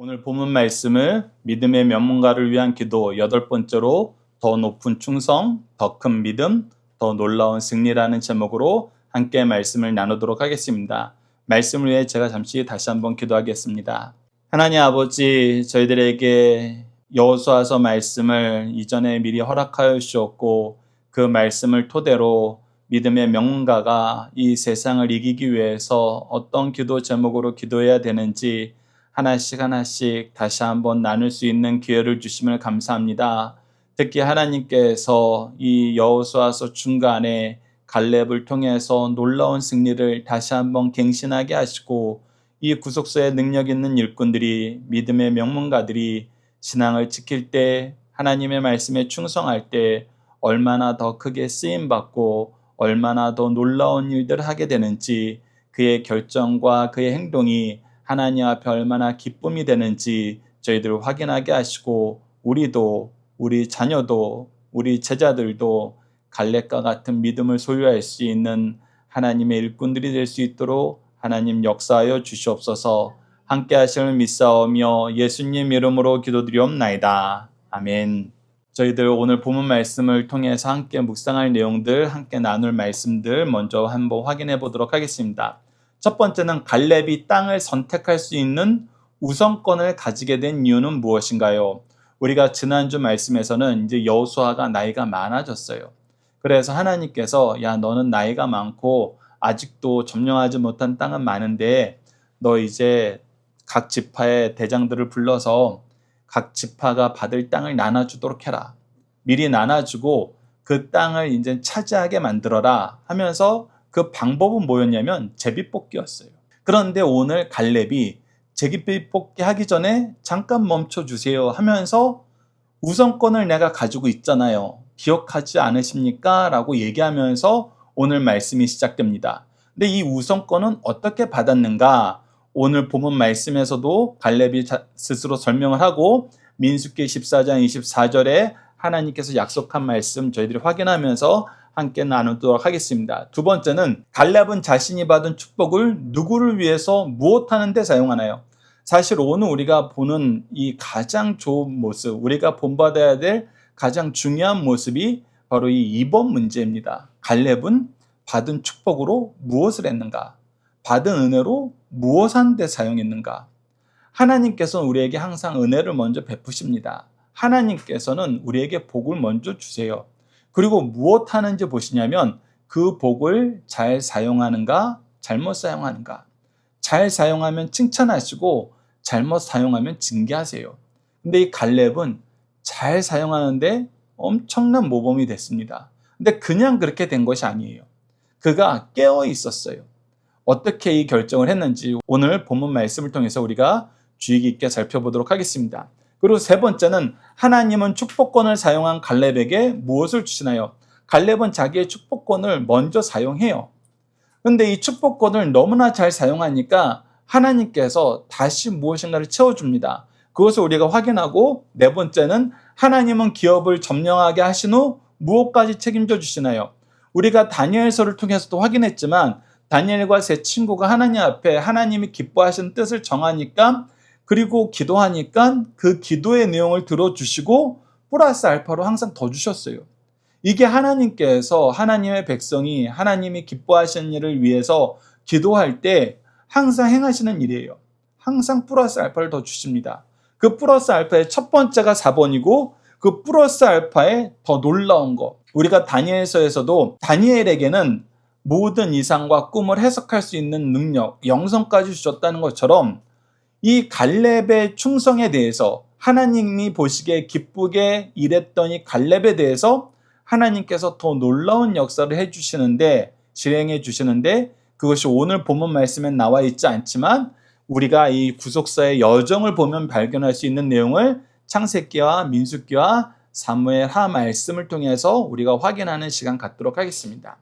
오늘 본문 말씀을 믿음의 명문가를 위한 기도 8번째로 더 높은 충성, 더 큰 믿음, 더 놀라운 승리라는 제목으로 함께 말씀을 나누도록 하겠습니다. 말씀을 위해 제가 잠시 다시 한번 기도하겠습니다. 하나님 아버지, 저희들에게 여호수아서 말씀을 이전에 미리 허락하여 주셨고 그 말씀을 토대로 믿음의 명문가가 이 세상을 이기기 위해서 어떤 기도 제목으로 기도해야 되는지 하나씩 다시 한번 나눌 수 있는 기회를 주심을 감사합니다. 특히 하나님께서 이 여호수아서 중간에 갈렙을 통해서 놀라운 승리를 다시 한번 갱신하게 하시고 이 구속서에 능력 있는 일꾼들이 믿음의 명문가들이 신앙을 지킬 때 하나님의 말씀에 충성할 때 얼마나 더 크게 쓰임받고 얼마나 더 놀라운 일들을 하게 되는지 그의 결정과 그의 행동이 하나님 앞에 얼마나 기쁨이 되는지 저희들을 확인하게 하시고 우리도 우리 자녀도 우리 제자들도 갈렙과 같은 믿음을 소유할 수 있는 하나님의 일꾼들이 될 수 있도록 하나님 역사하여 주시옵소서. 함께 하심을 믿사오며 예수님 이름으로 기도드리옵나이다. 아멘. 저희들 오늘 본문 말씀을 통해서 함께 묵상할 내용들, 함께 나눌 말씀들 먼저 한번 확인해 보도록 하겠습니다. 첫 번째는 갈렙이 땅을 선택할 수 있는 우선권을 가지게 된 이유는 무엇인가요? 우리가 지난주 말씀에서는 이제 여호수아가 나이가 많아졌어요. 그래서 하나님께서 야 너는 나이가 많고 아직도 점령하지 못한 땅은 많은데 너 이제 각 지파의 대장들을 불러서 각 지파가 받을 땅을 나눠주도록 해라. 미리 나눠주고 그 땅을 이제 차지하게 만들어라 하면서 그 방법은 뭐였냐면 제비뽑기였어요. 그런데 오늘 갈렙이 제비뽑기 하기 전에 잠깐 멈춰주세요 하면서 우선권을 내가 가지고 있잖아요. 기억하지 않으십니까? 라고 얘기하면서 오늘 말씀이 시작됩니다. 근데 이 우선권은 어떻게 받았는가? 오늘 본문 말씀에서도 갈렙이 스스로 설명을 하고 민수기 14장 24절에 하나님께서 약속한 말씀 저희들이 확인하면서 함께 나누도록 하겠습니다. 두 번째는 갈렙은 자신이 받은 축복을 누구를 위해서 무엇하는 데 사용하나요? 사실 오늘 우리가 보는 이 가장 좋은 모습, 우리가 본받아야 될 가장 중요한 모습이 바로 이 2번 문제입니다. 갈렙은 받은 축복으로 무엇을 했는가? 받은 은혜로 무엇하는 데 사용했는가? 하나님께서는 우리에게 항상 은혜를 먼저 베푸십니다. 하나님께서는 우리에게 복을 먼저 주세요. 그리고 무엇 하는지 보시냐면 그 복을 잘 사용하는가, 잘못 사용하는가. 잘 사용하면 칭찬하시고 잘못 사용하면 징계하세요. 근데 이 갈렙은 잘 사용하는데 엄청난 모범이 됐습니다. 근데 그냥 그렇게 된 것이 아니에요. 그가 깨어 있었어요. 어떻게 이 결정을 했는지 오늘 본문 말씀을 통해서 우리가 주의 깊게 살펴보도록 하겠습니다. 그리고 세 번째는 하나님은 축복권을 사용한 갈렙에게 무엇을 주시나요? 갈렙은 자기의 축복권을 먼저 사용해요. 그런데 이 축복권을 너무나 잘 사용하니까 하나님께서 다시 무엇인가를 채워줍니다. 그것을 우리가 확인하고 네 번째는 하나님은 기업을 점령하게 하신 후 무엇까지 책임져 주시나요? 우리가 다니엘서를 통해서도 확인했지만 다니엘과 세 친구가 하나님 앞에 하나님이 기뻐하시는 뜻을 정하니까 그리고 기도하니까 그 기도의 내용을 들어주시고 플러스 알파로 항상 더 주셨어요. 이게 하나님께서 하나님의 백성이 하나님이 기뻐하시는 일을 위해서 기도할 때 항상 행하시는 일이에요. 항상 플러스 알파를 더 주십니다. 그 플러스 알파의 첫 번째가 4번이고 그 플러스 알파의 더 놀라운 거. 우리가 다니엘서에서도 다니엘에게는 모든 이상과 꿈을 해석할 수 있는 능력, 영성까지 주셨다는 것처럼 이 갈렙의 충성에 대해서 하나님이 보시기에 기쁘게 일했던 이 갈렙에 대해서 하나님께서 더 놀라운 역사를 해주시는데 실행해 주시는데 그것이 오늘 본문 말씀에 나와 있지 않지만 우리가 이 구속사의 여정을 보면 발견할 수 있는 내용을 창세기와 민수기와 사무엘하 말씀을 통해서 우리가 확인하는 시간 갖도록 하겠습니다.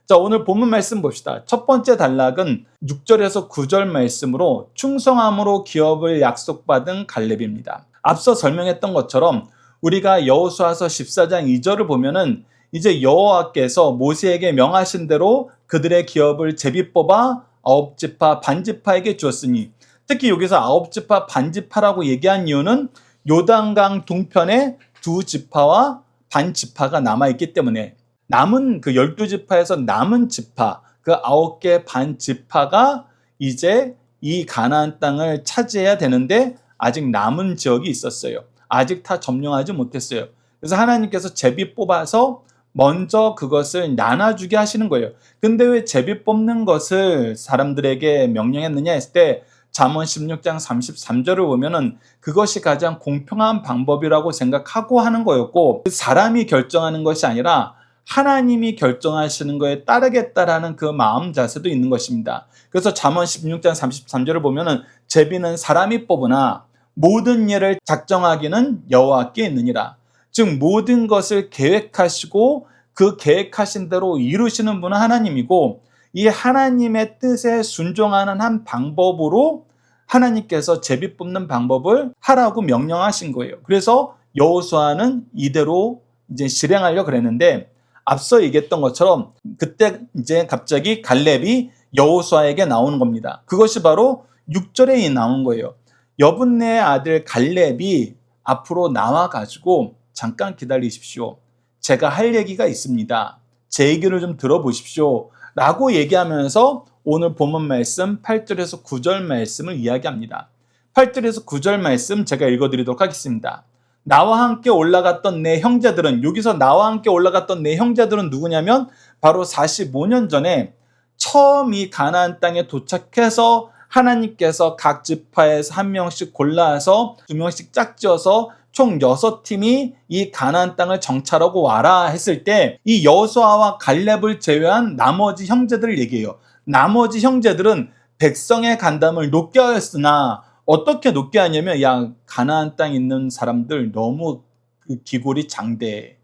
자, 오늘 본문 말씀 봅시다. 첫 번째 단락은 6절에서 9절 말씀으로 충성함으로 기업을 약속받은 갈렙입니다. 앞서 설명했던 것처럼 우리가 여호수아서 14장 2절을 보면은 이제 여호와께서 모세에게 명하신 대로 그들의 기업을 제비 뽑아 9지파 반지파에게 주었으니 특히 여기서 9지파 반지파라고 얘기한 이유는 요단강 동편에 2지파와 반지파가 남아있기 때문에 남은 그 12지파에서 남은 지파, 그 9개 반지파가 이제 이 가나안 땅을 차지해야 되는데 아직 남은 지역이 있었어요. 아직 다 점령하지 못했어요. 그래서 하나님께서 제비 뽑아서 먼저 그것을 나눠주게 하시는 거예요. 근데 왜 제비 뽑는 것을 사람들에게 명령했느냐 했을 때 잠언 16장 33절을 보면은 그것이 가장 공평한 방법이라고 생각하고 하는 거였고, 사람이 결정하는 것이 아니라 하나님이 결정하시는 거에 따르겠다라는 그 마음 자세도 있는 것입니다. 그래서 잠언 16장 33절을 보면은 제비는 사람이 뽑으나 모든 일을 작정하기는 여호와께 있느니라. 즉 모든 것을 계획하시고 그 계획하신 대로 이루시는 분은 하나님이고, 이 하나님의 뜻에 순종하는 한 방법으로 하나님께서 제비 뽑는 방법을 하라고 명령하신 거예요. 그래서 여호수아는 이대로 이제 실행하려고 그랬는데, 앞서 얘기했던 것처럼 그때 이제 갑자기 갈렙이 여호수아에게 나오는 겁니다. 그것이 바로 6절에 나온 거예요. 여분네의 아들 갈렙이 앞으로 나와가지고 잠깐 기다리십시오. 제가 할 얘기가 있습니다. 제 얘기를 좀 들어보십시오. 라고 얘기하면서 오늘 본문 말씀 8절에서 9절 말씀을 이야기합니다. 8절에서 9절 말씀 제가 읽어드리도록 하겠습니다. 나와 함께 올라갔던 내 형제들은, 여기서 나와 함께 올라갔던 내 형제들은 누구냐면 바로 45년 전에 처음 이 가나안 땅에 도착해서 하나님께서 각 지파에서 한 명씩 골라서 2명씩 짝지어서 총 6팀이 이 가나안 땅을 정찰하고 와라 했을 때 이 여호수아와 갈렙을 제외한 나머지 형제들을 얘기해요. 나머지 형제들은 백성의 간담을 높게 하였으나, 어떻게 높게 하냐면, 야, 가나안 땅에 있는 사람들 너무 그 기골이 장대해.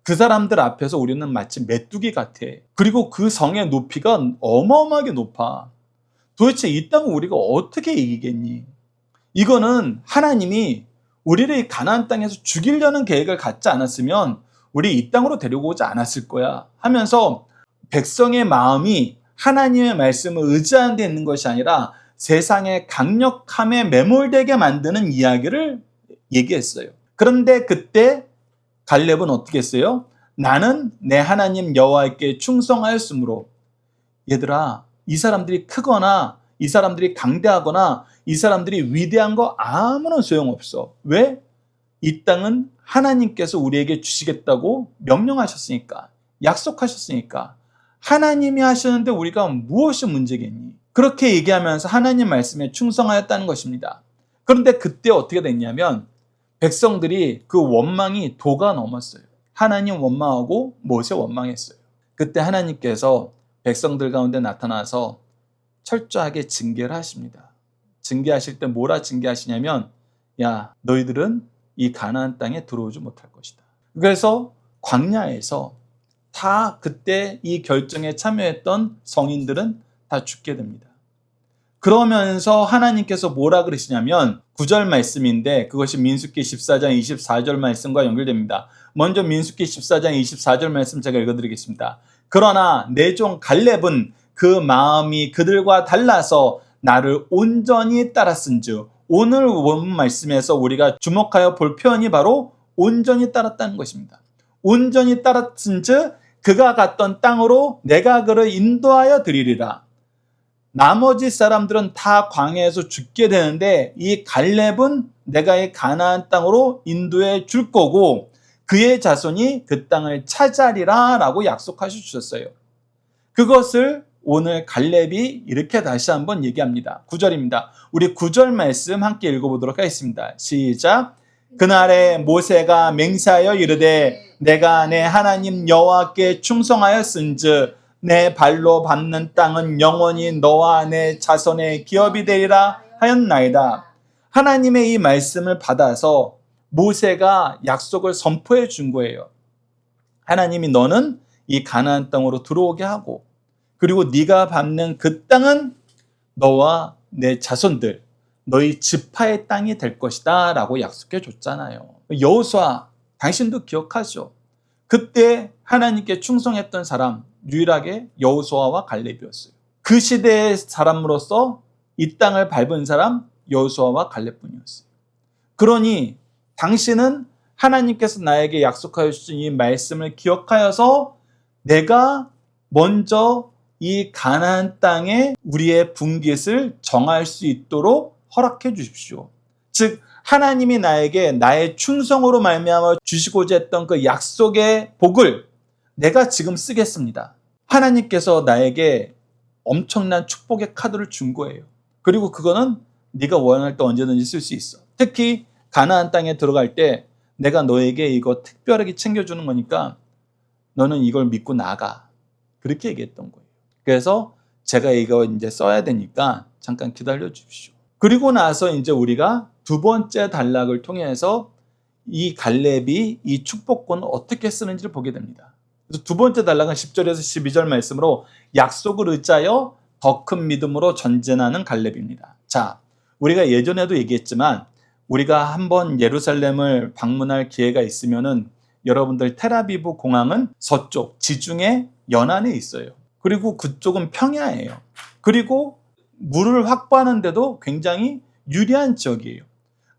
그 사람들 앞에서 우리는 마치 메뚜기 같아. 그리고 그 성의 높이가 어마어마하게 높아. 도대체 이 땅을 우리가 어떻게 이기겠니? 이거는 하나님이 우리를 이 가나안 땅에서 죽이려는 계획을 갖지 않았으면 우리 이 땅으로 데려오지 않았을 거야 하면서, 백성의 마음이 하나님의 말씀을 의지하는 데 있는 것이 아니라 세상의 강력함에 매몰되게 만드는 이야기를 얘기했어요. 그런데 그때 갈렙은 어떻게 했어요? 나는 내 하나님 여호와께 충성하였으므로. 얘들아, 이 사람들이 크거나 이 사람들이 강대하거나 이 사람들이 위대한 거 아무런 소용없어. 왜? 이 땅은 하나님께서 우리에게 주시겠다고 명령하셨으니까, 약속하셨으니까. 하나님이 하시는데 우리가 무엇이 문제겠니? 그렇게 얘기하면서 하나님 말씀에 충성하였다는 것입니다. 그런데 그때 어떻게 됐냐면 백성들이 그 원망이 도가 넘었어요. 하나님 원망하고 모세 원망했어요. 그때 하나님께서 백성들 가운데 나타나서 철저하게 징계를 하십니다. 징계하실 때 뭐라 징계하시냐면, 야, 너희들은 이 가나안 땅에 들어오지 못할 것이다. 그래서 광야에서 다 그때 이 결정에 참여했던 성인들은 다 죽게 됩니다. 그러면서 하나님께서 뭐라 그러시냐면 9절 말씀인데, 그것이 민수기 14장 24절 말씀과 연결됩니다. 먼저 민수기 14장 24절 말씀 제가 읽어드리겠습니다. 그러나 내 종 갈렙은 그 마음이 그들과 달라서 나를 온전히 따랐은즉, 오늘 본 말씀에서 우리가 주목하여 볼 표현이 바로 온전히 따랐다는 것입니다. 온전히 따랐은즉 그가 갔던 땅으로 내가 그를 인도하여 드리리라. 나머지 사람들은 다 광야에서 죽게 되는데 이 갈렙은 내가 이 가나안 땅으로 인도해 줄 거고 그의 자손이 그 땅을 차지하리라 라고 약속하셔 주셨어요. 그것을 오늘 갈렙이 이렇게 다시 한번 얘기합니다. 9절입니다. 우리 9절 말씀 함께 읽어보도록 하겠습니다. 시작. 그날에 모세가 맹세하여 이르되 내가 내 하나님 여호와께 충성하였은즉 내 발로 밟는 땅은 영원히 너와 내 자손의 기업이 되리라 하였나이다. 하나님의 이 말씀을 받아서 모세가 약속을 선포해 준 거예요. 하나님이 너는 이 가나안 땅으로 들어오게 하고, 그리고 네가 밟는 그 땅은 너와 내 자손들, 너희 지파의 땅이 될 것이다 라고 약속해 줬잖아요. 여호수아, 당신도 기억하죠? 그때 하나님께 충성했던 사람 유일하게 여호수아와 갈렙이었어요. 그 시대의 사람으로서 이 땅을 밟은 사람 여호수아와 갈렙뿐이었어요. 그러니 당신은 하나님께서 나에게 약속하여 주신 이 말씀을 기억하여서 내가 먼저 이 가나안 땅에 우리의 분깃을 정할 수 있도록 허락해 주십시오. 즉 하나님이 나에게 나의 충성으로 말미암아 주시고자 했던 그 약속의 복을 내가 지금 쓰겠습니다. 하나님께서 나에게 엄청난 축복의 카드를 준 거예요. 그리고 그거는 네가 원할 때 언제든지 쓸 수 있어. 특히 가나안 땅에 들어갈 때 내가 너에게 이거 특별하게 챙겨주는 거니까 너는 이걸 믿고 나가. 그렇게 얘기했던 거예요. 그래서 제가 이거 이제 써야 되니까 잠깐 기다려 주십시오. 그리고 나서 이제 우리가 두 번째 단락을 통해서 이 갈렙이 이 축복권을 어떻게 쓰는지를 보게 됩니다. 그래서 두 번째 단락은 10절에서 12절 말씀으로 약속을 의지하여 더 큰 믿음으로 전진하는 갈렙입니다. 자, 우리가 예전에도 얘기했지만 우리가 한번 예루살렘을 방문할 기회가 있으면은 여러분들 텔아비브 공항은 서쪽 지중해 연안에 있어요. 그리고 그쪽은 평야예요. 그리고 물을 확보하는데도 굉장히 유리한 지역이에요.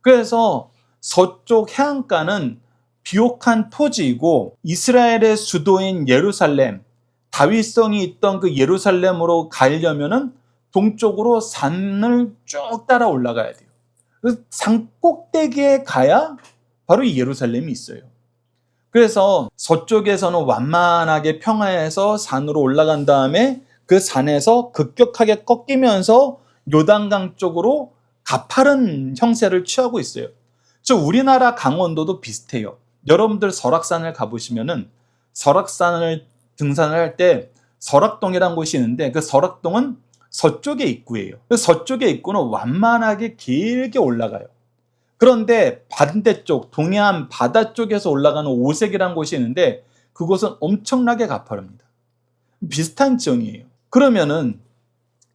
그래서 서쪽 해안가는 비옥한 토지이고 이스라엘의 수도인 예루살렘, 다윗성이 있던 그 예루살렘으로 가려면은 동쪽으로 산을 쭉 따라 올라가야 돼요. 산 꼭대기에 가야 바로 이 예루살렘이 있어요. 그래서 서쪽에서는 완만하게 평야에서 산으로 올라간 다음에 그 산에서 급격하게 꺾이면서 요단강 쪽으로 가파른 형세를 취하고 있어요. 즉 우리나라 강원도도 비슷해요. 여러분들 설악산을 가보시면은 설악산을 등산을 할 때 설악동이라는 곳이 있는데 그 설악동은 서쪽의 입구예요. 그 서쪽의 입구는 완만하게 길게 올라가요. 그런데 반대쪽 동해안 바다 쪽에서 올라가는 오색이라는 곳이 있는데 그곳은 엄청나게 가파릅니다. 비슷한 지형이에요. 그러면은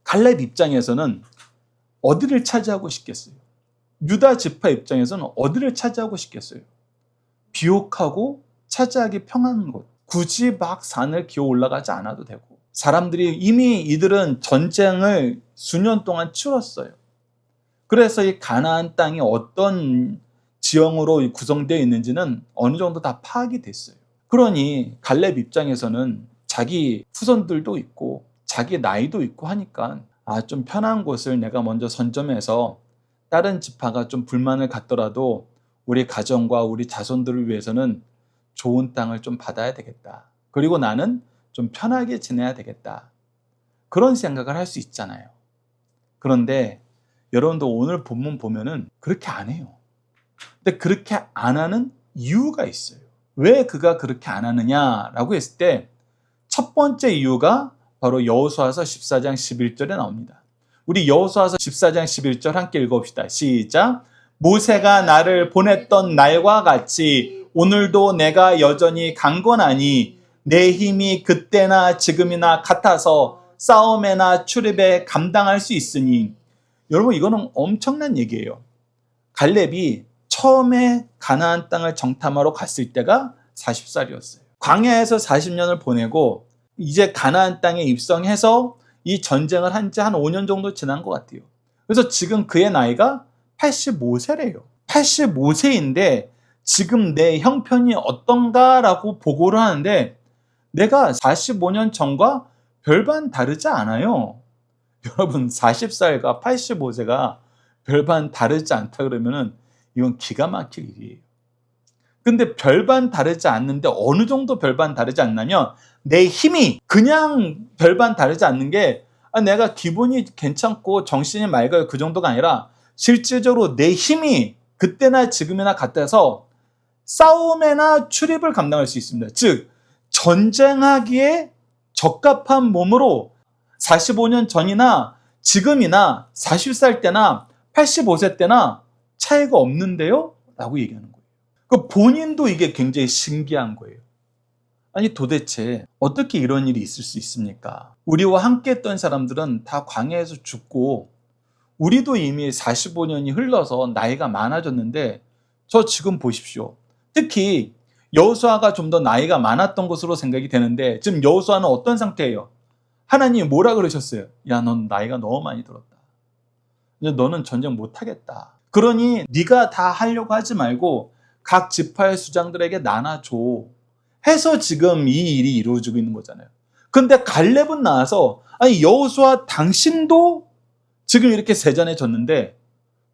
갈렙 입장에서는 어디를 차지하고 싶겠어요? 유다 지파 입장에서는 어디를 차지하고 싶겠어요? 비옥하고 차지하기 평안한 곳. 굳이 막 산을 기어 올라가지 않아도 되고 사람들이 이미 이들은 전쟁을 수년 동안 치렀어요. 그래서 이 가나안 땅이 어떤 지형으로 구성되어 있는지는 어느 정도 다 파악이 됐어요. 그러니 갈렙 입장에서는 자기 후손들도 있고 자기 나이도 있고 하니까 좀 편한 곳을 내가 먼저 선점해서 다른 지파가 좀 불만을 갖더라도 우리 가정과 우리 자손들을 위해서는 좋은 땅을 좀 받아야 되겠다. 그리고 나는 좀 편하게 지내야 되겠다. 그런 생각을 할 수 있잖아요. 그런데 여러분도 오늘 본문 보면은 그렇게 안 해요. 근데 그렇게 안 하는 이유가 있어요. 왜 그가 그렇게 안 하느냐라고 했을 때 첫 번째 이유가 바로 여호수아서 14장 11절에 나옵니다. 우리 여호수아서 14장 11절 함께 읽어봅시다. 시작. 모세가 나를 보냈던 날과 같이 오늘도 내가 여전히 강건하니 내 힘이 그때나 지금이나 같아서 싸움에나 출입에 감당할 수 있으니. 여러분 이거는 엄청난 얘기예요. 갈렙이 처음에 가나안 땅을 정탐하러 갔을 때가 40살이었어요. 광야에서 40년을 보내고 이제 가나안 땅에 입성해서 이 전쟁을 한 지 한 5년 정도 지난 것 같아요. 그래서 지금 그의 나이가 85세래요. 85세인데 지금 내 형편이 어떤가라고 보고를 하는데 내가 45년 전과 별반 다르지 않아요. 여러분 40살과 85세가 별반 다르지 않다 그러면은 이건 기가 막힐 일이에요. 근데 별반 다르지 않는데 어느 정도 별반 다르지 않냐면 내 힘이 그냥 별반 다르지 않는 게 내가 기분이 괜찮고 정신이 맑아요 그 정도가 아니라 실질적으로 내 힘이 그때나 지금이나 같아서 싸움에나 출입을 감당할 수 있습니다. 즉 전쟁하기에 적합한 몸으로 45년 전이나 지금이나 40살 때나 85세 때나 차이가 없는데요? 라고 얘기하는 거예요. 그 본인도 이게 굉장히 신기한 거예요. 아니 도대체 어떻게 이런 일이 있을 수 있습니까? 우리와 함께 했던 사람들은 다 광야에서 죽고 우리도 이미 45년이 흘러서 나이가 많아졌는데 저 지금 보십시오. 특히 여호수아가 좀 더 나이가 많았던 것으로 생각이 되는데 지금 여호수아는 어떤 상태예요? 하나님이 뭐라 그러셨어요? 야, 넌 나이가 너무 많이 들었다. 이제 너는 전쟁 못하겠다. 그러니 네가 다 하려고 하지 말고 각 지파의 수장들에게 나눠줘 해서 지금 이 일이 이루어지고 있는 거잖아요. 근데 갈렙은 나와서 아니 여호수아 당신도 지금 이렇게 세잔에 졌는데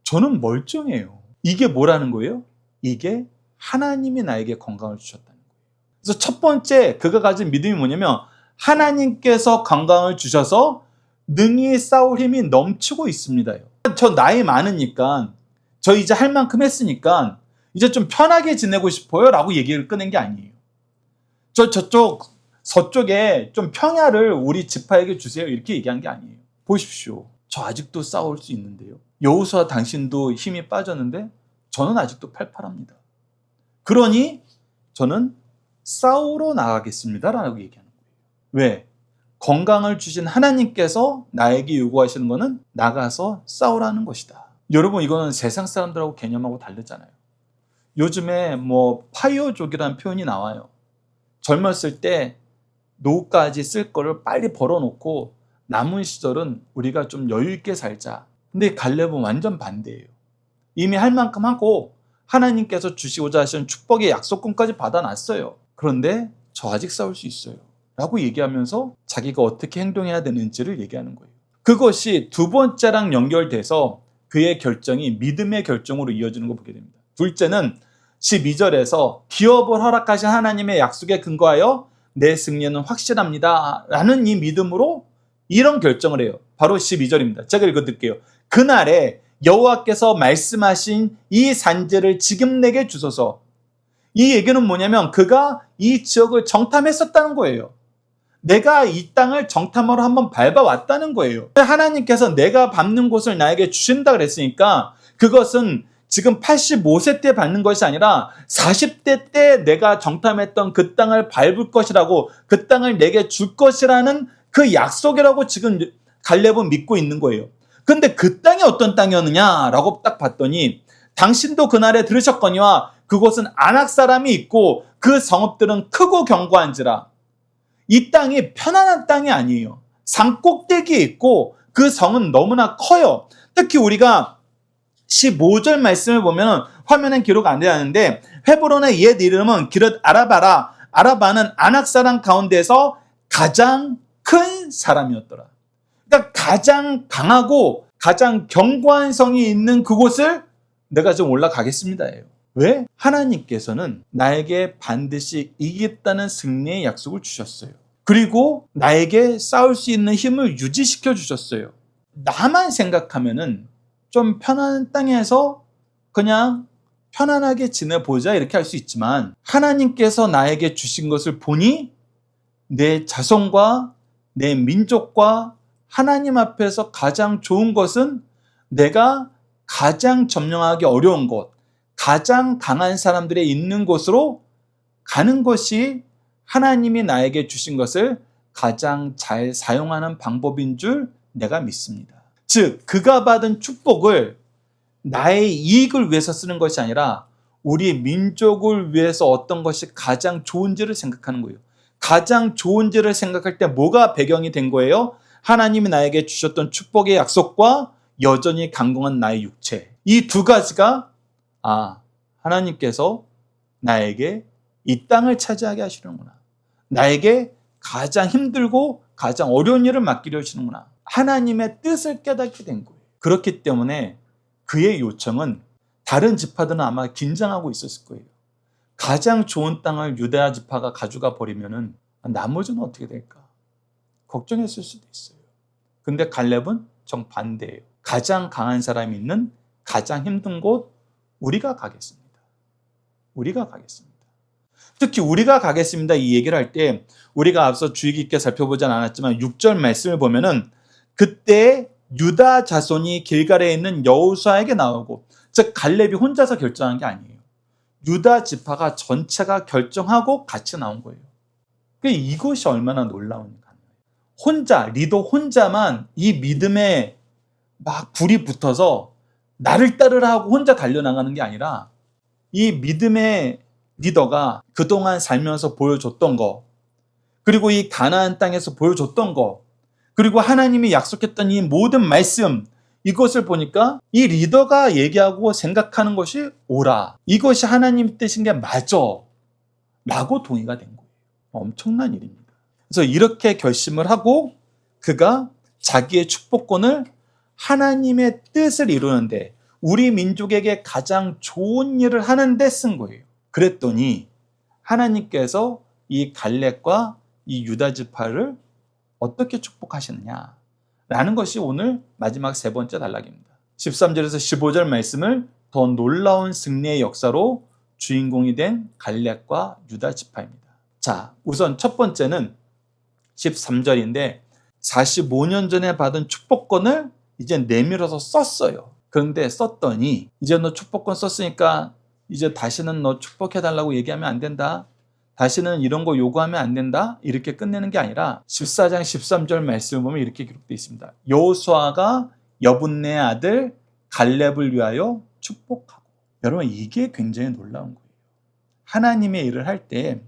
저는 멀쩡해요. 이게 뭐라는 거예요? 이게 하나님이 나에게 건강을 주셨다는 거예요. 그래서 첫 번째 그가 가진 믿음이 뭐냐면 하나님께서 건강을 주셔서 능히 싸울 힘이 넘치고 있습니다요. 저 나이 많으니까 저 이제 할 만큼 했으니까 이제 좀 편하게 지내고 싶어요 라고 얘기를 꺼낸 게 아니에요. 서쪽에 좀 평야를 우리 지파에게 주세요 이렇게 얘기한 게 아니에요. 보십시오. 저 아직도 싸울 수 있는데요. 여호수아 당신도 힘이 빠졌는데 저는 아직도 팔팔합니다. 그러니 저는 싸우러 나가겠습니다 라고 얘기하는 거예요. 왜? 건강을 주신 하나님께서 나에게 요구하시는 것은 나가서 싸우라는 것이다. 여러분 이거는 세상 사람들하고 개념하고 다르잖아요. 요즘에 파이어족이라는 표현이 나와요. 젊었을 때 노후까지 쓸 거를 빨리 벌어놓고 남은 시절은 우리가 좀 여유 있게 살자. 근데 갈렙은 완전 반대예요. 이미 할 만큼 하고 하나님께서 주시고자 하시는 축복의 약속권까지 받아놨어요. 그런데 저 아직 싸울 수 있어요 라고 얘기하면서 자기가 어떻게 행동해야 되는지를 얘기하는 거예요. 그것이 두 번째랑 연결돼서 그의 결정이 믿음의 결정으로 이어지는 거 보게 됩니다. 둘째는 12절에서 기업을 허락하신 하나님의 약속에 근거하여 내 승리는 확실합니다 라는 이 믿음으로 이런 결정을 해요. 바로 12절입니다. 제가 읽어드릴게요. 그날에 여호와께서 말씀하신 이 산지를 지금 내게 주소서. 이 얘기는 뭐냐면 그가 이 지역을 정탐했었다는 거예요. 내가 이 땅을 정탐하러 한번 밟아왔다는 거예요. 하나님께서 내가 밟는 곳을 나에게 주신다 그랬으니까 그것은 지금 85세 때 밟는 것이 아니라 40대 때 내가 정탐했던 그 땅을 밟을 것이라고, 그 땅을 내게 줄 것이라는 그 약속이라고 지금 갈렙은 믿고 있는 거예요. 근데 그 땅이 어떤 땅이었느냐라고 딱 봤더니 당신도 그날에 들으셨거니와 그곳은 아낙 사람이 있고 그 성읍들은 크고 견고한지라. 이 땅이 편안한 땅이 아니에요. 산 꼭대기에 있고 그 성은 너무나 커요. 특히 우리가 15절 말씀을 보면 화면엔 기록 안 되는데 헤브론의 옛 이름은 기럇 아라바라. 아라바는 아낙 사람 가운데서 가장 큰 사람이었더라. 그러니까 가장 강하고 가장 견고한 성이 있는 그곳을 내가 좀 올라가겠습니다예요. 왜? 하나님께서는 나에게 반드시 이기겠다는 승리의 약속을 주셨어요. 그리고 나에게 싸울 수 있는 힘을 유지시켜 주셨어요. 나만 생각하면은 좀 편안한 땅에서 그냥 편안하게 지내보자 이렇게 할 수 있지만 하나님께서 나에게 주신 것을 보니 내 자손과 내 민족과 하나님 앞에서 가장 좋은 것은 내가 가장 점령하기 어려운 곳, 가장 강한 사람들이 있는 곳으로 가는 것이 하나님이 나에게 주신 것을 가장 잘 사용하는 방법인 줄 내가 믿습니다. 즉, 그가 받은 축복을 나의 이익을 위해서 쓰는 것이 아니라 우리 민족을 위해서 어떤 것이 가장 좋은지를 생각하는 거예요. 가장 좋은지를 생각할 때 뭐가 배경이 된 거예요? 하나님이 나에게 주셨던 축복의 약속과 여전히 강건한 나의 육체. 이 두 가지가 하나님께서 나에게 이 땅을 차지하게 하시는구나. 나에게 가장 힘들고 가장 어려운 일을 맡기려 하시는구나. 하나님의 뜻을 깨닫게 된 거예요. 그렇기 때문에 그의 요청은 다른 지파들은 아마 긴장하고 있었을 거예요. 가장 좋은 땅을 유다 지파가 가져가 버리면은 나머지는 어떻게 될까? 걱정했을 수도 있어요. 근데 갈렙은 정반대예요. 가장 강한 사람이 있는 가장 힘든 곳 우리가 가겠습니다. 우리가 가겠습니다. 특히 우리가 가겠습니다 이 얘기를 할 때 우리가 앞서 주의 깊게 살펴보진 않았지만 6절 말씀을 보면은 그때 유다 자손이 길갈에 있는 여호수아에게 나오고, 즉 갈렙이 혼자서 결정한 게 아니에요. 유다 지파가 전체가 결정하고 같이 나온 거예요. 이것이 얼마나 놀라운가. 혼자, 리더 혼자만 이 믿음에 막 불이 붙어서 나를 따르라 하고 혼자 달려나가는 게 아니라 이 믿음의 리더가 그동안 살면서 보여줬던 거, 그리고 이 가나안 땅에서 보여줬던 거, 그리고 하나님이 약속했던 이 모든 말씀, 이것을 보니까 이 리더가 얘기하고 생각하는 것이 옳아. 이것이 하나님 뜻인 게 맞아. 라고 동의가 된 거예요. 엄청난 일입니다. 그래서 이렇게 결심을 하고 그가 자기의 축복권을 하나님의 뜻을 이루는데 우리 민족에게 가장 좋은 일을 하는데 쓴 거예요. 그랬더니 하나님께서 이 갈렙과 이 유다 지파를 어떻게 축복하시느냐 라는 것이 오늘 마지막 세 번째 단락입니다. 13절에서 15절 말씀을 더 놀라운 승리의 역사로 주인공이 된 갈렙과 유다 지파입니다. 자, 우선 첫 번째는 13절인데 45년 전에 받은 축복권을 이제 내밀어서 썼어요. 그런데 썼더니 이제 너 축복권 썼으니까 이제 다시는 너 축복해달라고 얘기하면 안 된다. 다시는 이런 거 요구하면 안 된다. 이렇게 끝내는 게 아니라 14장 13절 말씀을 보면 이렇게 기록되어 있습니다. 여호수아가 여분네 아들 갈렙을 위하여 축복하고. 여러분 이게 굉장히 놀라운 거예요. 하나님의 일을 할 때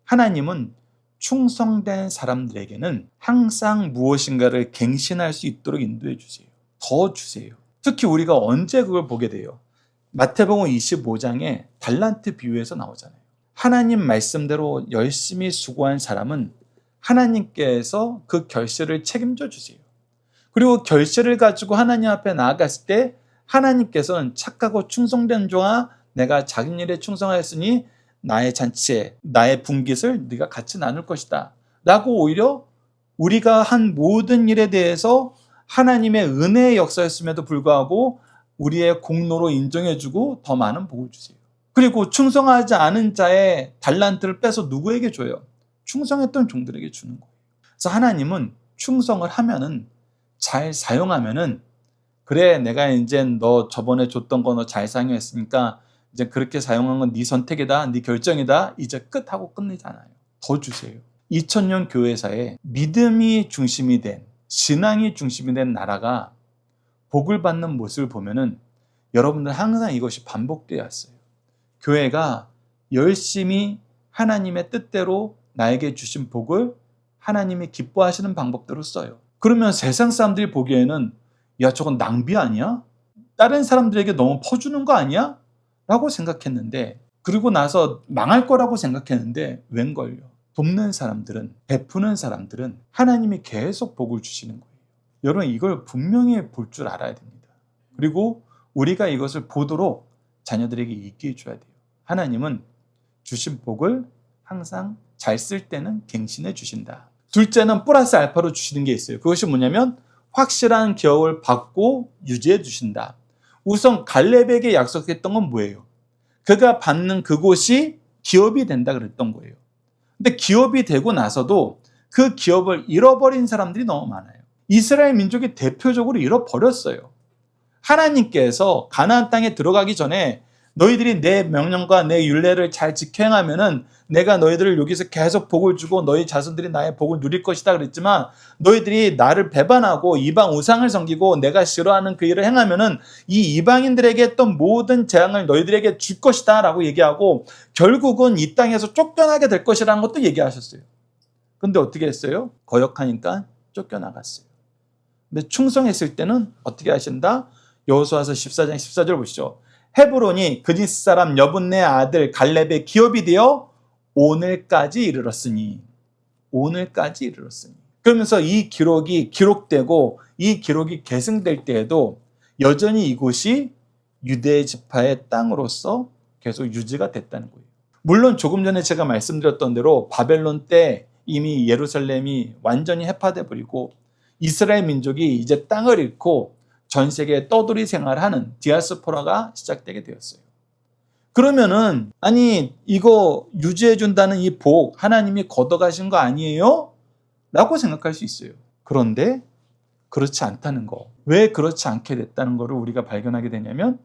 하나님은 충성된 사람들에게는 항상 무엇인가를 갱신할 수 있도록 인도해 주세요. 더 주세요. 특히 우리가 언제 그걸 보게 돼요? 마태복음 25장에 달란트 비유에서 나오잖아요. 하나님 말씀대로 열심히 수고한 사람은 하나님께서 그 결실을 책임져 주세요. 그리고 결실을 가지고 하나님 앞에 나아갔을 때 하나님께서는 착하고 충성된 종아 내가 작은 일에 충성하였으니 나의 잔치에 나의 분깃을 네가 같이 나눌 것이다 라고 오히려 우리가 한 모든 일에 대해서 하나님의 은혜의 역사였음에도 불구하고 우리의 공로로 인정해주고 더 많은 복을 주세요. 그리고 충성하지 않은 자의 달란트를 빼서 누구에게 줘요? 충성했던 종들에게 주는 거예요. 그래서 하나님은 충성을 하면은 잘 사용하면은 그래 내가 이제 너 저번에 줬던 거 너 잘 사용했으니까 이제 그렇게 사용한 건 네 선택이다, 네 결정이다. 이제 끝하고 끝내잖아요. 더 주세요. 2000년 교회사에 믿음이 중심이 된, 신앙이 중심이 된 나라가 복을 받는 모습을 보면은 여러분들 항상 이것이 반복되어 왔어요. 교회가 열심히 하나님의 뜻대로 나에게 주신 복을 하나님이 기뻐하시는 방법대로 써요. 그러면 세상 사람들이 보기에는 야 저건 낭비 아니야? 다른 사람들에게 너무 퍼주는 거 아니야? 라고 생각했는데 그리고 나서 망할 거라고 생각했는데 웬걸요? 돕는 사람들은 베푸는 사람들은 하나님이 계속 복을 주시는 거예요. 여러분 이걸 분명히 볼 줄 알아야 됩니다. 그리고 우리가 이것을 보도록 자녀들에게 있게 해줘야 돼요. 하나님은 주신 복을 항상 잘 쓸 때는 갱신해 주신다. 둘째는 플러스 알파로 주시는 게 있어요. 그것이 뭐냐면 확실한 기업을 받고 유지해 주신다. 우선 갈렙에게 약속했던 건 뭐예요? 그가 받는 그곳이 기업이 된다 그랬던 거예요. 근데 기업이 되고 나서도 그 기업을 잃어버린 사람들이 너무 많아요. 이스라엘 민족이 대표적으로 잃어버렸어요. 하나님께서 가나안 땅에 들어가기 전에 너희들이 내 명령과 내 율례를 잘 지켜 행하면은 내가 너희들을 여기서 계속 복을 주고 너희 자손들이 나의 복을 누릴 것이다 그랬지만 너희들이 나를 배반하고 이방 우상을 섬기고 내가 싫어하는 그 일을 행하면은 이 이방인들에게 했던 모든 재앙을 너희들에게 줄 것이다 라고 얘기하고 결국은 이 땅에서 쫓겨나게 될 것이라는 것도 얘기하셨어요. 근데 어떻게 했어요? 거역하니까 쫓겨나갔어요. 근데 충성했을 때는 어떻게 하신다? 여호수아서 14장 14절 보시죠. 헤브론이 그니스 사람 여분네 아들 갈렙의 기업이 되어 오늘까지 이르렀으니. 그러면서 이 기록이 기록되고 이 기록이 계승될 때에도 여전히 이곳이 유대 지파의 땅으로서 계속 유지가 됐다는 거예요. 물론 조금 전에 제가 말씀드렸던 대로 바벨론 때 이미 예루살렘이 완전히 해파돼 버리고 이스라엘 민족이 이제 땅을 잃고 전 세계에 떠돌이 생활하는 디아스포라가 시작되게 되었어요. 그러면은 아니 이거 유지해 준다는 이 복 하나님이 걷어가신 거 아니에요? 라고 생각할 수 있어요. 그런데 그렇지 않다는 거. 왜 그렇지 않게 됐다는 것을 우리가 발견하게 되냐면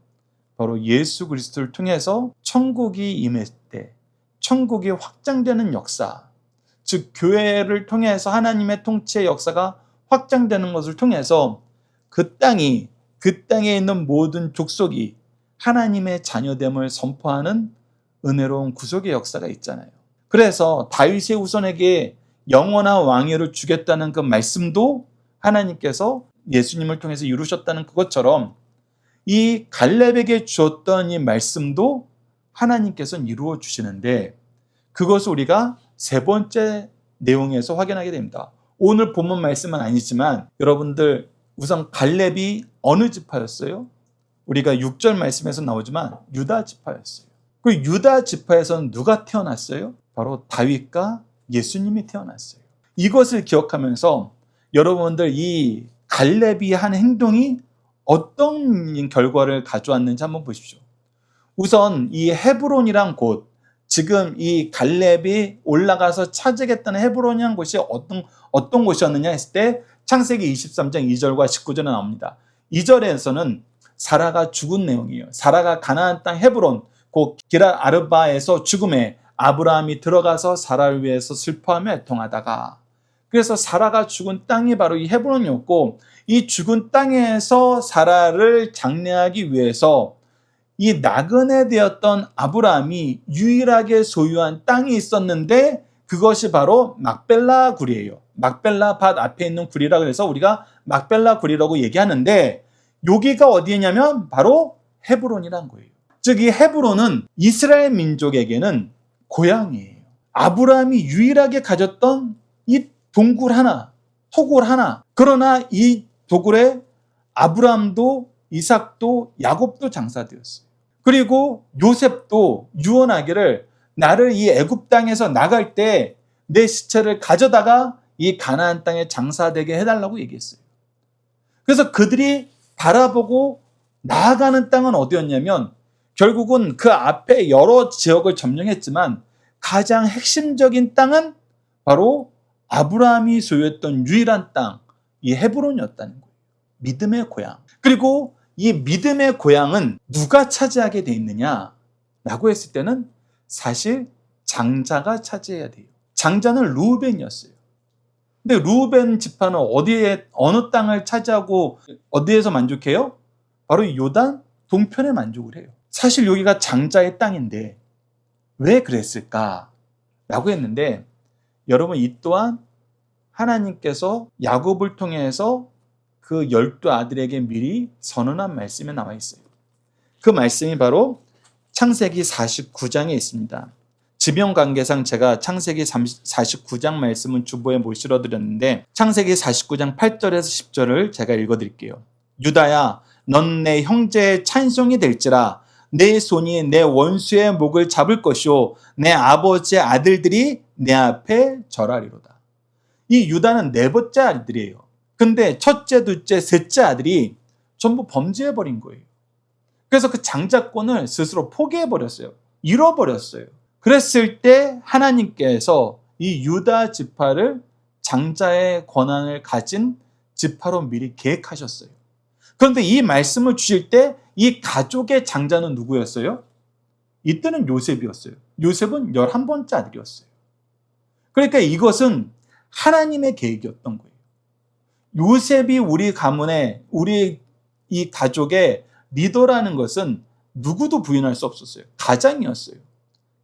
바로 예수 그리스도를 통해서 천국이 임했을 때 천국이 확장되는 역사, 즉 교회를 통해서 하나님의 통치의 역사가 확장되는 것을 통해서 그 땅에 있는 모든 족속이 하나님의 자녀됨을 선포하는 은혜로운 구속의 역사가 있잖아요. 그래서 다윗의 후손에게 영원한 왕위를 주겠다는 그 말씀도 하나님께서 예수님을 통해서 이루셨다는 그것처럼 이 갈렙에게 주었던 이 말씀도 하나님께서는 이루어 주시는데 그것을 우리가 세 번째 내용에서 확인하게 됩니다. 오늘 본문 말씀은 아니지만 여러분들 우선 갈렙이 어느 지파였어요? 우리가 6절 말씀에서 나오지만 유다 지파였어요. 그 유다 지파에서는 누가 태어났어요? 바로 다윗과 예수님이 태어났어요. 이것을 기억하면서 여러분들 이 갈렙이 한 행동이 어떤 결과를 가져왔는지 한번 보십시오. 우선 이 헤브론이란 곳, 지금 이 갈렙이 올라가서 차지하겠다는 헤브론이란 곳이 어떤 곳이었느냐 했을 때 창세기 23장 2절과 19절에 나옵니다. 2절에서는 사라가 죽은 내용이에요. 사라가 가나안 땅 헤브론, 곧 기럇 아르바에서 죽음에 아브라함이 들어가서 사라를 위해서 슬퍼하며 애통하다가, 그래서 사라가 죽은 땅이 바로 이 헤브론이었고, 이 죽은 땅에서 사라를 장례하기 위해서 이 나그네 되었던 아브라함이 유일하게 소유한 땅이 있었는데 그것이 바로 막벨라 굴이에요. 막벨라 밭 앞에 있는 굴이라 그래서 우리가 막벨라 굴이라고 얘기하는데 여기가 어디냐면 바로 헤브론이란 거예요. 즉 이 헤브론은 이스라엘 민족에게는 고향이에요. 아브라함이 유일하게 가졌던 이 동굴 하나, 토굴 하나. 그러나 이 도굴에 아브라함도 이삭도 야곱도 장사되었어요. 그리고 요셉도 유언하기를 나를 이 애굽 땅에서 나갈 때 내 시체를 가져다가 이 가나안 땅에 장사되게 해달라고 얘기했어요. 그래서 그들이 바라보고 나아가는 땅은 어디였냐면 결국은 그 앞에 여러 지역을 점령했지만 가장 핵심적인 땅은 바로 아브라함이 소유했던 유일한 땅, 이 헤브론이었다는 거예요. 믿음의 고향. 그리고 이 믿음의 고향은 누가 차지하게 돼 있느냐라고 했을 때는 사실 장자가 차지해야 돼요. 장자는 르우벤이었어요. 근데 르우벤 지파는 어느 땅을 차지하고 어디에서 만족해요? 바로 이 요단 동편에 만족을 해요. 사실 여기가 장자의 땅인데 왜 그랬을까라고 했는데 여러분 이 또한 하나님께서 야곱을 통해서 그 12 아들에게 미리 선언한 말씀에 나와 있어요. 그 말씀이 바로 창세기 49장에 있습니다. 지명 관계상 제가 창세기 49장 말씀은 주보에 못 실어드렸는데 창세기 49장 8절에서 10절을 제가 읽어드릴게요. 유다야, 넌 내 형제의 찬송이 될지라. 내 손이 내 원수의 목을 잡을 것이요 내 아버지의 아들들이 내 앞에 절하리로다. 이 유다는 네 번째 아들이에요. 근데 첫째, 둘째, 셋째 아들이 전부 범죄해버린 거예요. 그래서 그 장자권을 스스로 포기해버렸어요. 잃어버렸어요. 그랬을 때 하나님께서 이 유다 지파를 장자의 권한을 가진 지파로 미리 계획하셨어요. 그런데 이 말씀을 주실 때 이 가족의 장자는 누구였어요? 이때는 요셉이었어요. 요셉은 11번째 아들이었어요. 그러니까 이것은 하나님의 계획이었던 거예요. 요셉이 우리 가문의, 우리 이 가족의 리더라는 것은 누구도 부인할 수 없었어요. 가장이었어요.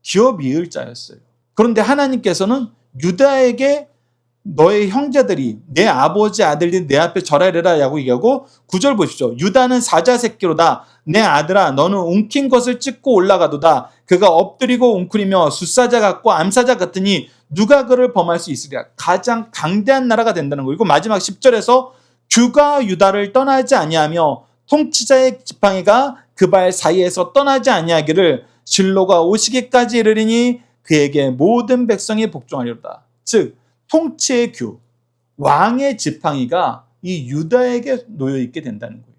기업 이을 자였어요. 그런데 하나님께서는 유다에게 너의 형제들이 내 아버지 아들들이 내 앞에 절하리라 라고 얘기하고 9절 보십시오. 유다는 사자 새끼로다. 내 아들아 너는 웅킨 것을 찍고 올라가도다. 그가 엎드리고 웅크리며 숫사자 같고 암사자 같으니 누가 그를 범할 수 있으리라. 가장 강대한 나라가 된다는 거고 마지막 10절에서 규가 유다를 떠나지 아니하며 통치자의 지팡이가 그 발 사이에서 떠나지 아니하기를 진로가 오시기까지 이르리니 그에게 모든 백성이 복종하리로다. 즉 통치의 규, 왕의 지팡이가 이 유다에게 놓여있게 된다는 거예요.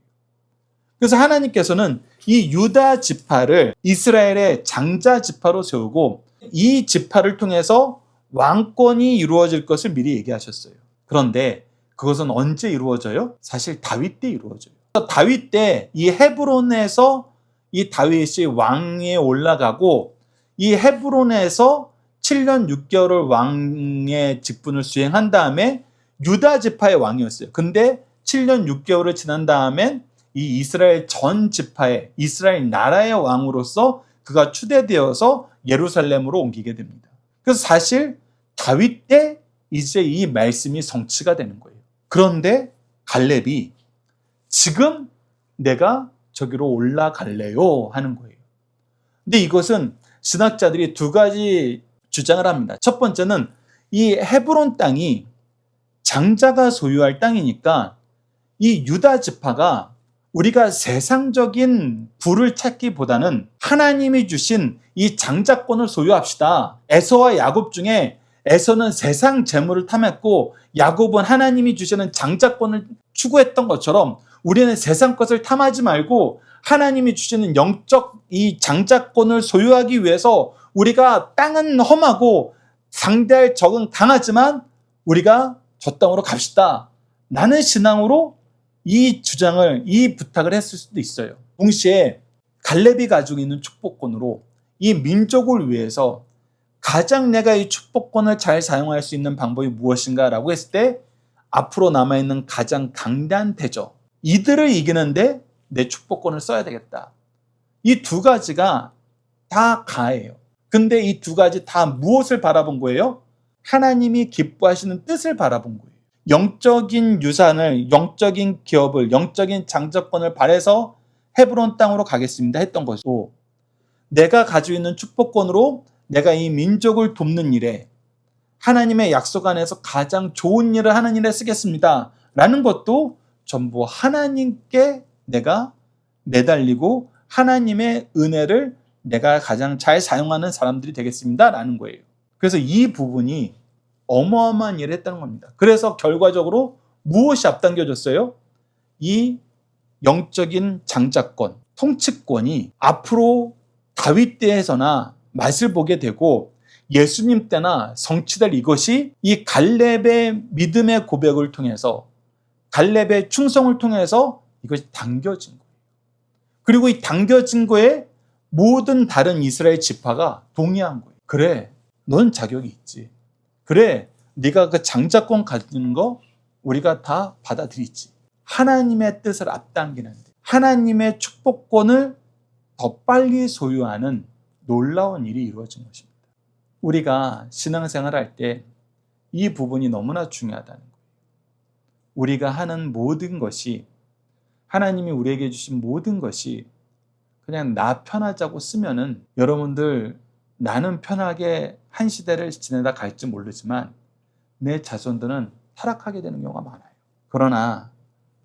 그래서 하나님께서는 이 유다 지파를 이스라엘의 장자 지파로 세우고 이 지파를 통해서 왕권이 이루어질 것을 미리 얘기하셨어요. 그런데 그것은 언제 이루어져요? 사실 다윗 때 이루어져요. 다윗 때 이 헤브론에서 이 다윗이 왕위에 올라가고 이 헤브론에서 7년 6개월을 왕의 직분을 수행한 다음에 유다 지파의 왕이었어요. 근데 7년 6개월을 지난 다음엔 이 이스라엘 전 지파의 이스라엘 나라의 왕으로서 그가 추대되어서 예루살렘으로 옮기게 됩니다. 그래서 사실 다윗 때 이제 이 말씀이 성취가 되는 거예요. 그런데 갈렙이 지금 내가 저기로 올라갈래요 하는 거예요. 근데 이것은 신학자들이 두 가지 주장을 합니다. 첫 번째는 이 헤브론 땅이 장자가 소유할 땅이니까 이 유다 지파가 우리가 세상적인 부를 찾기보다는 하나님이 주신 이 장자권을 소유합시다. 에서와 야곱 중에 에서는 세상 재물을 탐했고 야곱은 하나님이 주시는 장자권을 추구했던 것처럼 우리는 세상 것을 탐하지 말고 하나님이 주시는 영적 이 장자권을 소유하기 위해서 우리가 땅은 험하고 상대할 적은 강하지만 우리가 저 땅으로 갑시다. 라는 신앙으로 이 주장을, 이 부탁을 했을 수도 있어요. 동시에 갈렙이 가지고 있는 축복권으로 이 민족을 위해서 가장 내가 이 축복권을 잘 사용할 수 있는 방법이 무엇인가 라고 했을 때 앞으로 남아있는 가장 강대한 대적, 이들을 이기는데 내 축복권을 써야 되겠다. 이 두 가지가 다 가해요. 근데 이 두 가지 다 무엇을 바라본 거예요? 하나님이 기뻐하시는 뜻을 바라본 거예요. 영적인 유산을, 영적인 기업을, 영적인 장자권을 바래서 헤브론 땅으로 가겠습니다 했던 것이고, 내가 가지고 있는 축복권으로 내가 이 민족을 돕는 일에 하나님의 약속 안에서 가장 좋은 일을 하는 일에 쓰겠습니다 라는 것도 전부 하나님께 내가 매달리고 하나님의 은혜를 내가 가장 잘 사용하는 사람들이 되겠습니다 라는 거예요. 그래서 이 부분이 어마어마한 일을 했다는 겁니다. 그래서 결과적으로 무엇이 앞당겨졌어요? 이 영적인 장자권, 통치권이 앞으로 다윗 때에서나 맛을 보게 되고 예수님 때나 성취될 이것이 이 갈렙의 믿음의 고백을 통해서, 갈렙의 충성을 통해서 이것이 당겨진 거예요. 그리고 이 당겨진 거에 모든 다른 이스라엘 지파가 동의한 거예요. 그래, 넌 자격이 있지. 그래, 네가 그 장자권 가지는 거 우리가 다 받아들이지. 하나님의 뜻을 앞당기는데 하나님의 축복권을 더 빨리 소유하는 놀라운 일이 이루어진 것입니다. 우리가 신앙생활 할 때 이 부분이 너무나 중요하다는 거예요. 우리가 하는 모든 것이, 하나님이 우리에게 주신 모든 것이 그냥 나 편하자고 쓰면은 여러분들 나는 편하게 한 시대를 지내다 갈지 모르지만 내 자손들은 타락하게 되는 경우가 많아요. 그러나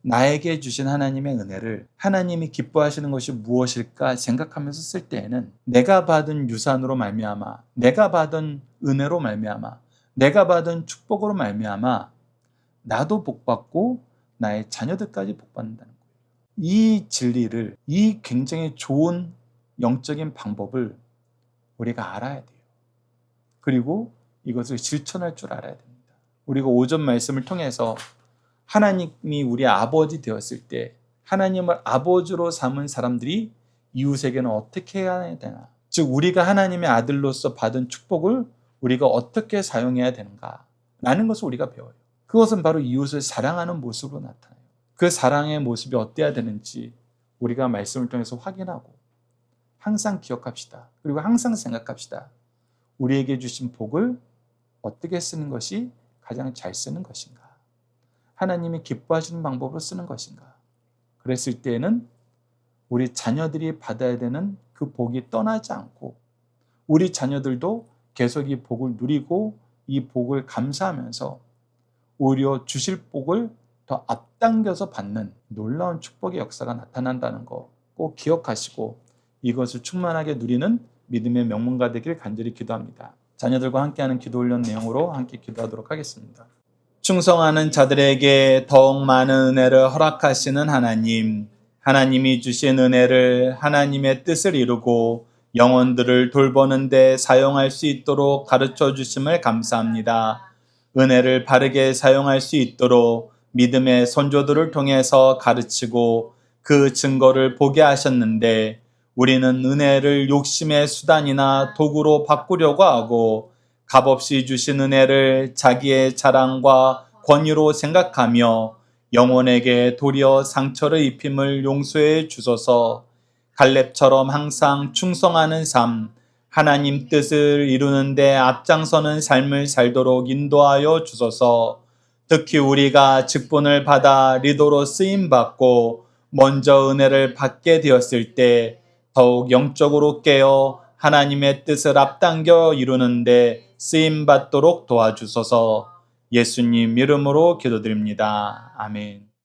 나에게 주신 하나님의 은혜를 하나님이 기뻐하시는 것이 무엇일까 생각하면서 쓸 때에는 내가 받은 유산으로 말미암아, 내가 받은 은혜로 말미암아, 내가 받은 축복으로 말미암아 나도 복받고 나의 자녀들까지 복받는다는 거예요. 이 진리를, 이 굉장히 좋은 영적인 방법을 우리가 알아야 돼요. 그리고 이것을 실천할 줄 알아야 됩니다. 우리가 오전 말씀을 통해서 하나님이 우리 아버지 되었을 때 하나님을 아버지로 삼은 사람들이 이웃에게는 어떻게 해야 되나, 즉 우리가 하나님의 아들로서 받은 축복을 우리가 어떻게 사용해야 되는가 라는 것을 우리가 배워요. 그것은 바로 이웃을 사랑하는 모습으로 나타나요. 그 사랑의 모습이 어때야 되는지 우리가 말씀을 통해서 확인하고 항상 기억합시다. 그리고 항상 생각합시다. 우리에게 주신 복을 어떻게 쓰는 것이 가장 잘 쓰는 것인가? 하나님이 기뻐하시는 방법으로 쓰는 것인가? 그랬을 때에는 우리 자녀들이 받아야 되는 그 복이 떠나지 않고 우리 자녀들도 계속 이 복을 누리고 이 복을 감사하면서 오히려 주실 복을 더 앞당겨서 받는 놀라운 축복의 역사가 나타난다는 거 꼭 기억하시고 이것을 충만하게 누리는 믿음의 명문가 되길 간절히 기도합니다. 자녀들과 함께하는 기도 훈련 내용으로 함께 기도하도록 하겠습니다. 충성하는 자들에게 더욱 많은 은혜를 허락하시는 하나님, 하나님이 주신 은혜를 하나님의 뜻을 이루고 영혼들을 돌보는 데 사용할 수 있도록 가르쳐 주심을 감사합니다. 은혜를 바르게 사용할 수 있도록 믿음의 선조들을 통해서 가르치고 그 증거를 보게 하셨는데 우리는 은혜를 욕심의 수단이나 도구로 바꾸려고 하고 값없이 주신 은혜를 자기의 자랑과 권위로 생각하며 영혼에게 도리어 상처를 입힘을 용서해 주소서. 갈렙처럼 항상 충성하는 삶, 하나님 뜻을 이루는 데 앞장서는 삶을 살도록 인도하여 주소서. 특히 우리가 직분을 받아 리더로 쓰임받고 먼저 은혜를 받게 되었을 때 더욱 영적으로 깨어 하나님의 뜻을 앞당겨 이루는데 쓰임받도록 도와주소서. 예수님 이름으로 기도드립니다. 아멘.